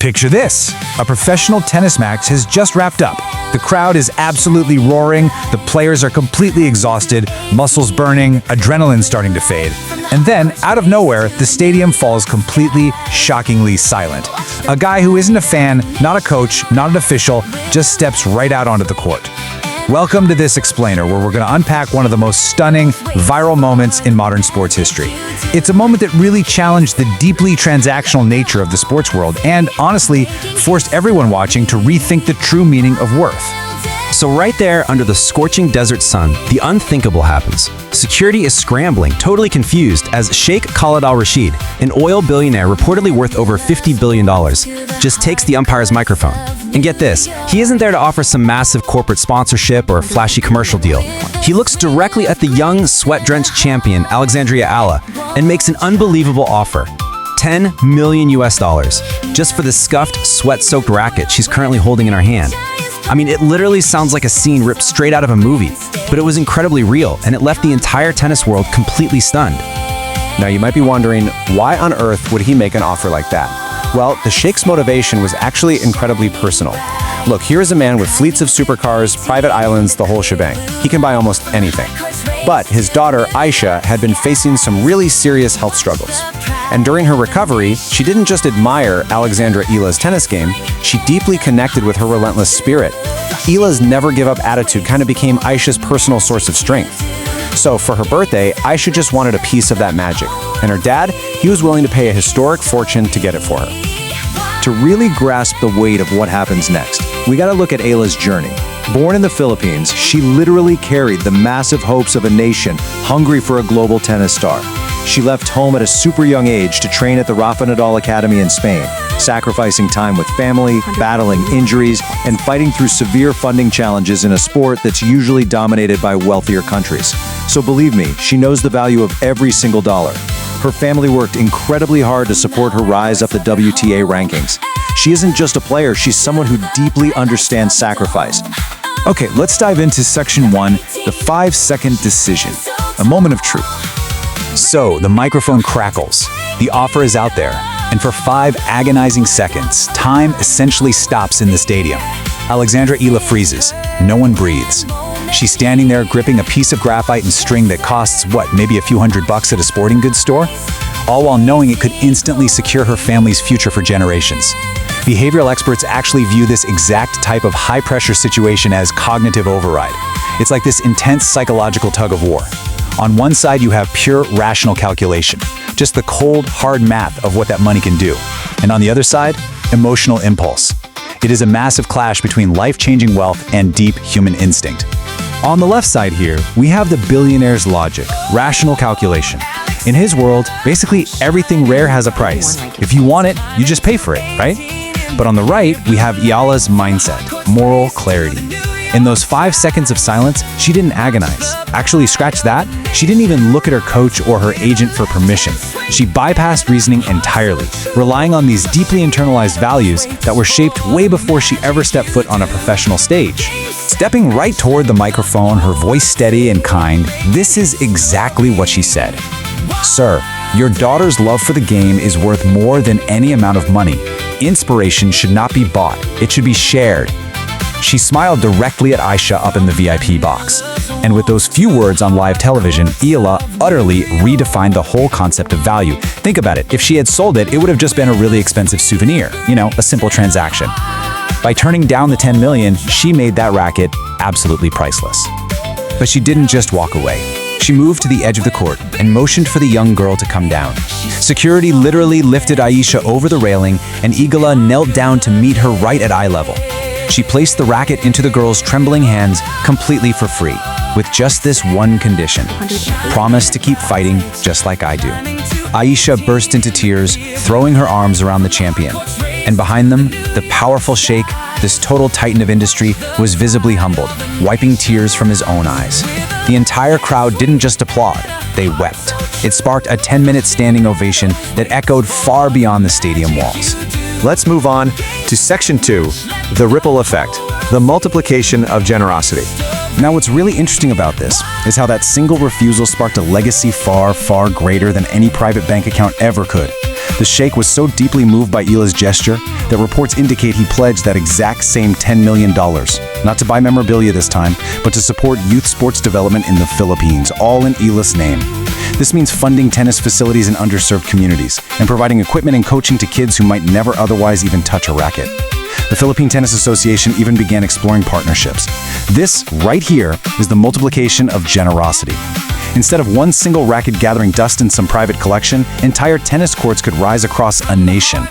Picture this. A professional tennis match has just wrapped up. The crowd is absolutely roaring, the players are completely exhausted, muscles burning, adrenaline starting to fade. And then, out of nowhere, the stadium falls completely, shockingly silent. A guy who isn't a fan, not a coach, not an official, just steps right out onto the court. Welcome to this Explainer, where we're going to unpack one of the most stunning, viral moments in modern sports history. It's a moment that really challenged the deeply transactional nature of the sports world and, honestly, forced everyone watching to rethink the true meaning of worth. So right there, under the scorching desert sun, the unthinkable happens. Security is scrambling, totally confused, as Sheikh Khalid al-Rashid, an oil billionaire reportedly worth over $50 billion, just takes the umpire's microphone. And get this, he isn't there to offer some massive corporate sponsorship or flashy commercial deal. He looks directly at the young, sweat-drenched champion, Alexandra Eala, and makes an unbelievable offer. $10 million just for the scuffed, sweat-soaked racket she's currently holding in her hand. I mean, it literally sounds like a scene ripped straight out of a movie, but it was incredibly real, and it left the entire tennis world completely stunned. Now, you might be wondering, why on earth would he make an offer like that? Well, the Sheikh's motivation was actually incredibly personal. Look, here is a man with fleets of supercars, private islands, the whole shebang. He can buy almost anything. But his daughter, Aisha, had been facing some really serious health struggles. And during her recovery, she didn't just admire Alexandra Eala's tennis game, she deeply connected with her relentless spirit. Eala's never-give-up attitude kind of became Aisha's personal source of strength. So for her birthday, Aisha just wanted a piece of that magic. And her dad, he was willing to pay a historic fortune to get it for her. To really grasp the weight of what happens next, we gotta look at Eala's journey. Born in the Philippines, she literally carried the massive hopes of a nation hungry for a global tennis star. She left home at a super young age to train at the Rafa Nadal Academy in Spain, sacrificing time with family, battling injuries, and fighting through severe funding challenges in a sport that's usually dominated by wealthier countries. So believe me, she knows the value of every single dollar. Her family worked incredibly hard to support her rise up the WTA rankings. She isn't just a player, she's someone who deeply understands sacrifice. Okay, let's dive into Section 1, the 5-second decision, a moment of truth. So, the microphone crackles. The offer is out there, and for 5 agonizing seconds, time essentially stops in the stadium. Alexandra Eala freezes. No one breathes. She's standing there gripping a piece of graphite and string that costs, maybe a few $100 at a sporting goods store? All while knowing it could instantly secure her family's future for generations. Behavioral experts actually view this exact type of high-pressure situation as cognitive override. It's like this intense psychological tug-of-war. On one side, you have pure rational calculation, just the cold, hard math of what that money can do. And on the other side, emotional impulse. It is a massive clash between life-changing wealth and deep human instinct. On the left side here, we have the billionaire's logic, rational calculation. In his world, basically everything rare has a price. If you want it, you just pay for it, right? But on the right, we have Eala's mindset, moral clarity. In those 5 seconds of silence, she didn't agonize. Actually, scratch that, she didn't even look at her coach or her agent for permission. She bypassed reasoning entirely, relying on these deeply internalized values that were shaped way before she ever stepped foot on a professional stage. Stepping right toward the microphone, her voice steady and kind, this is exactly what she said. "Sir, your daughter's love for the game is worth more than any amount of money. Inspiration should not be bought, it should be shared." She smiled directly at Aisha up in the VIP box. And with those few words on live television, Eala utterly redefined the whole concept of value. Think about it, if she had sold it, it would have just been a really expensive souvenir, a simple transaction. By turning down the $10 million, she made that racket absolutely priceless. But she didn't just walk away. She moved to the edge of the court and motioned for the young girl to come down. Security literally lifted Aisha over the railing, and Eala knelt down to meet her right at eye level. She placed the racket into the girl's trembling hands completely for free, with just this one condition: promise to keep fighting just like I do. Aisha burst into tears, throwing her arms around the champion. And behind them, the powerful sheikh, this total titan of industry, was visibly humbled, wiping tears from his own eyes. The entire crowd didn't just applaud, they wept. It sparked a 10-minute standing ovation that echoed far beyond the stadium walls. Let's move on to Section 2, the ripple effect, the multiplication of generosity. Now, what's really interesting about this is how that single refusal sparked a legacy far, far greater than any private bank account ever could. The sheikh was so deeply moved by Eala's gesture that reports indicate he pledged that exact same $10 million, not to buy memorabilia this time, but to support youth sports development in the Philippines, all in Eala's name. This means funding tennis facilities in underserved communities and providing equipment and coaching to kids who might never otherwise even touch a racket. The Philippine Tennis Association even began exploring partnerships. This, right here, is the multiplication of generosity. Instead of one single racket gathering dust in some private collection, entire tennis courts could rise across a nation.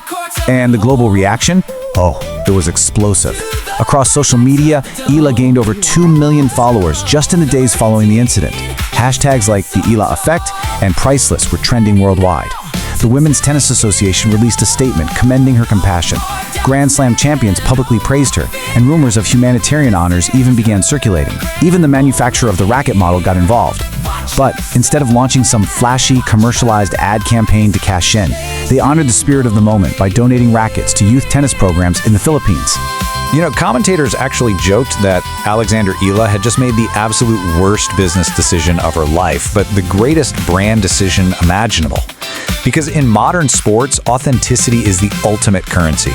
And the global reaction? Oh, it was explosive. Across social media, Eala gained over 2 million followers just in the days following the incident. Hashtags like the Eala effect and priceless were trending worldwide. The Women's Tennis Association released a statement commending her compassion. Grand Slam champions publicly praised her, and rumors of humanitarian honors even began circulating. Even the manufacturer of the racket model got involved. But instead of launching some flashy, commercialized ad campaign to cash in, they honored the spirit of the moment by donating rackets to youth tennis programs in the Philippines. You know, commentators actually joked that Alexandra Eala had just made the absolute worst business decision of her life, but the greatest brand decision imaginable. Because in modern sports, authenticity is the ultimate currency.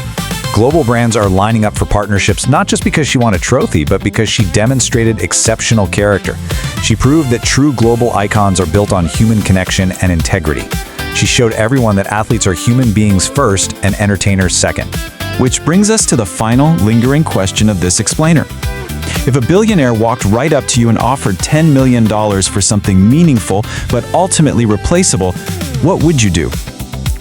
Global brands are lining up for partnerships not just because she won a trophy, but because she demonstrated exceptional character. She proved that true global icons are built on human connection and integrity. She showed everyone that athletes are human beings first and entertainers second. Which brings us to the final, lingering question of this explainer. If a billionaire walked right up to you and offered $10 million for something meaningful but ultimately replaceable, what would you do?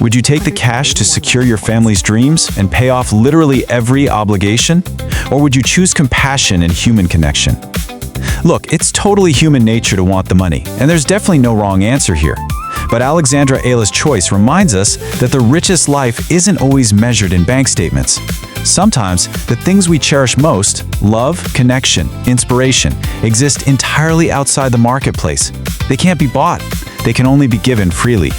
Would you take the cash to secure your family's dreams and pay off literally every obligation? Or would you choose compassion and human connection? Look, it's totally human nature to want the money, and there's definitely no wrong answer here. But Alexandra Eala's choice reminds us that the richest life isn't always measured in bank statements. Sometimes, the things we cherish most, love, connection, inspiration, exist entirely outside the marketplace. They can't be bought. They can only be given freely.